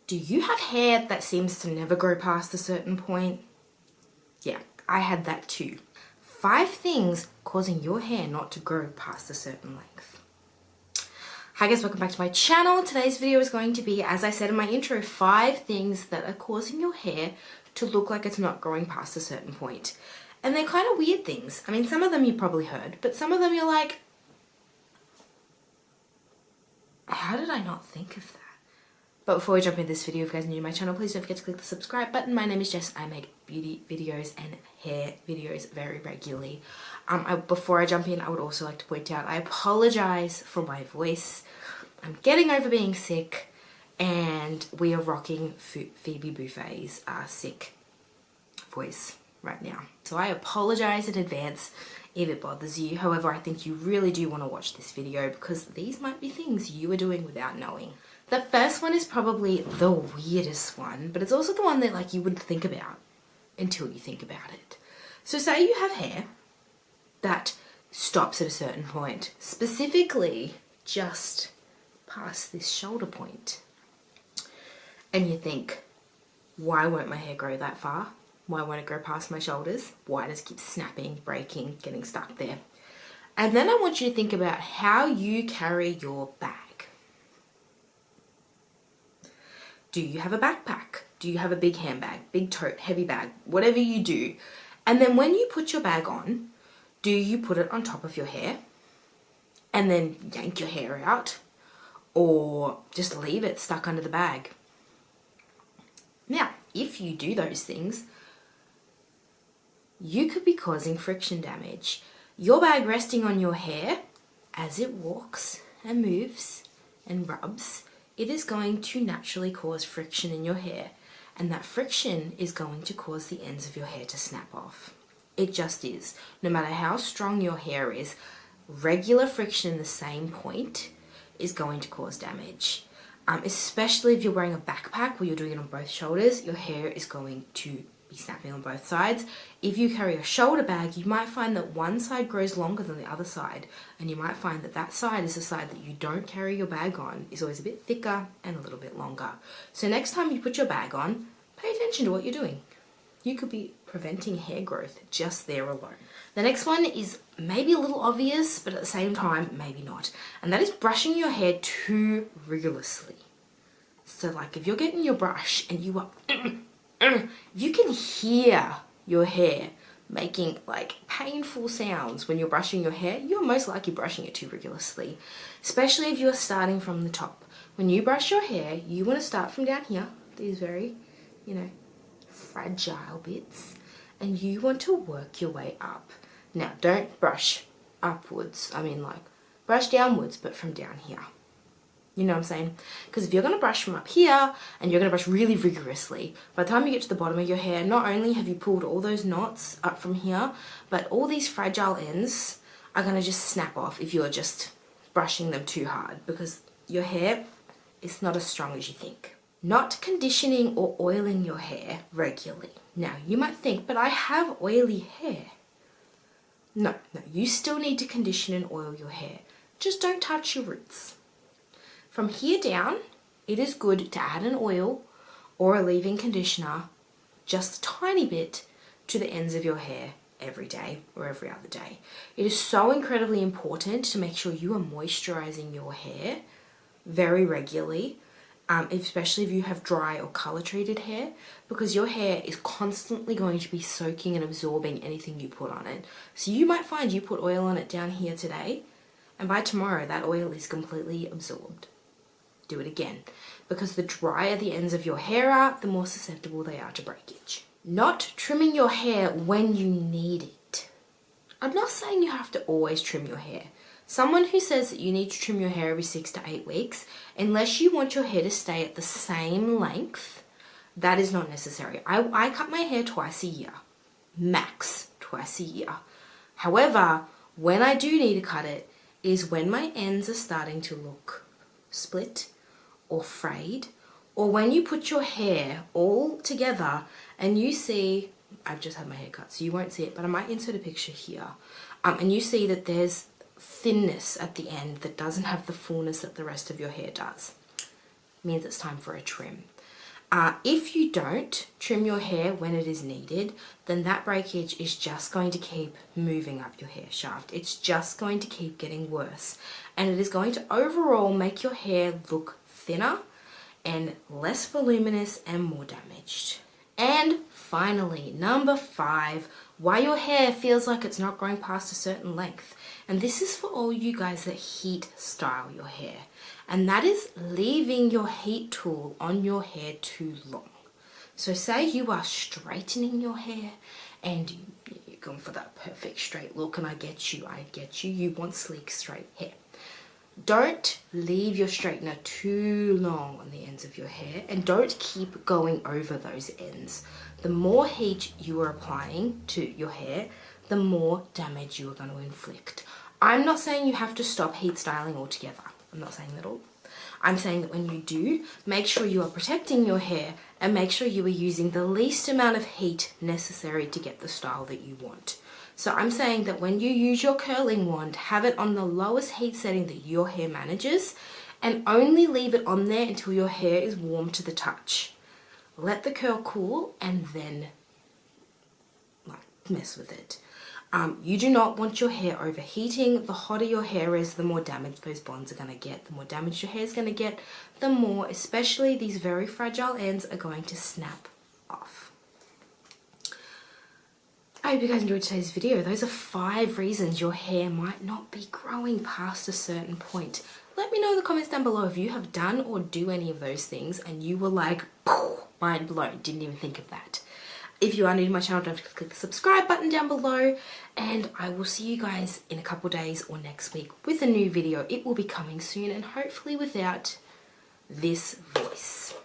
Do you have hair that seems to never grow past a certain point? Yeah, I had that too. 5 things causing your hair not to grow past a certain length. Hi guys, welcome back to my channel. Today's video is going to be, as I said in my intro, 5 things that are causing your hair to look like it's not growing past a certain point. And they're kind of weird things. I mean, some of them you probably heard, but some of them you're like, how did I not think of that? But before we jump into this video, if you guys are new to my channel, please don't forget to click the subscribe button. My name is Jess. I make beauty videos and hair videos very regularly. Before I jump in, I would also like to point out, I apologize for my voice. I'm getting over being sick, and we are rocking Phoebe Buffet's sick voice right now. So I apologize in advance if it bothers you. However, I think you really do want to watch this video because these might be things you are doing without knowing. The first one is probably the weirdest one, but it's also the one that like you wouldn't think about until you think about it. So say you have hair that stops at a certain point, specifically just past this shoulder point. And you think, why won't my hair grow that far? Why won't it grow past my shoulders? Why does it keep snapping, breaking, getting stuck there? And then I want you to think about how you carry your bag. Do you have a backpack? Do you have a big handbag, big tote, heavy bag, whatever you do? And then when you put your bag on, do you put it on top of your hair and then yank your hair out, or just leave it stuck under the bag? Now, if you do those things, you could be causing friction damage. Your bag resting on your hair as it walks and moves and rubs, it is going to naturally cause friction in your hair, and that friction is going to cause the ends of your hair to snap off. It just is. No matter how strong your hair is, regular friction in the same point is going to cause damage. Especially if you're wearing a backpack where you're doing it on both shoulders, your hair is going to be snapping on both sides. If you carry a shoulder bag, you might find that one side grows longer than the other side, and you might find that that side is the side that you don't carry your bag on, is always a bit thicker and a little bit longer. So next time you put your bag on, pay attention to what you're doing. You could be preventing hair growth just there alone. The next one is maybe a little obvious, but at the same time, maybe not. And that is brushing your hair too rigorously. So like if you're getting your brush and you are, if you can hear your hair making like painful sounds when you're brushing your hair, you're most likely brushing it too rigorously. Especially if you're starting from the top. When you brush your hair, you want to start from down here, these very, fragile bits, and you want to work your way up. Now, don't brush upwards. I mean, like, brush downwards, but from down here. You know what I'm saying? Because if you're going to brush from up here, and you're going to brush really rigorously, by the time you get to the bottom of your hair, not only have you pulled all those knots up from here, but all these fragile ends are going to just snap off if you're just brushing them too hard, because your hair is not as strong as you think. Not conditioning or oiling your hair regularly. Now, you might think, but I have oily hair. No, you still need to condition and oil your hair. Just don't touch your roots. From here down, it is good to add an oil or a leave-in conditioner, just a tiny bit, to the ends of your hair every day or every other day. It is so incredibly important to make sure you are moisturizing your hair very regularly, especially if you have dry or color-treated hair, because your hair is constantly going to be soaking and absorbing anything you put on it. So you might find you put oil on it down here today, and by tomorrow that oil is completely absorbed. Do it again, because the drier the ends of your hair are, the more susceptible they are to breakage. Not trimming your hair when you need it. I'm not saying you have to always trim your hair. Someone who says that you need to trim your hair every 6 to 8 weeks, unless you want your hair to stay at the same length, that is not necessary. I cut my hair twice a year, max twice a year. However, when I do need to cut it is when my ends are starting to look split or frayed, or when you put your hair all together and you see, I've just had my hair cut so you won't see it, but I might insert a picture here, and you see that there's thinness at the end that doesn't have the fullness that the rest of your hair does. It means it's time for a trim. If you don't trim your hair when it is needed, then that breakage is just going to keep moving up your hair shaft. It's just going to keep getting worse. And it is going to overall make your hair look thinner and less voluminous and more damaged. And finally, number 5, why your hair feels like it's not growing past a certain length. And this is for all you guys that heat style your hair. And that is leaving your heat tool on your hair too long. So say you are straightening your hair and you're going for that perfect straight look, and I get you, you want sleek straight hair. Don't leave your straightener too long on the ends of your hair, and don't keep going over those ends. The more heat you are applying to your hair, the more damage you are going to inflict. I'm not saying you have to stop heat styling altogether. I'm not saying that at all. I'm saying that when you do, make sure you are protecting your hair and make sure you are using the least amount of heat necessary to get the style that you want. So I'm saying that when you use your curling wand, have it on the lowest heat setting that your hair manages, and only leave it on there until your hair is warm to the touch. Let the curl cool and then mess with it. You do not want your hair overheating. The hotter your hair is, the more damage those bonds are going to get. The more damage your hair is going to get, the more, especially these very fragile ends, are going to snap off. I hope you guys enjoyed today's video. Those are 5 reasons your hair might not be growing past a certain point. Let me know in the comments down below if you have done or do any of those things and you were like, mind blown, didn't even think of that. If you are new to my channel, don't forget to click the subscribe button down below, and I will see you guys in a couple days or next week with a new video. It will be coming soon, and hopefully without this voice.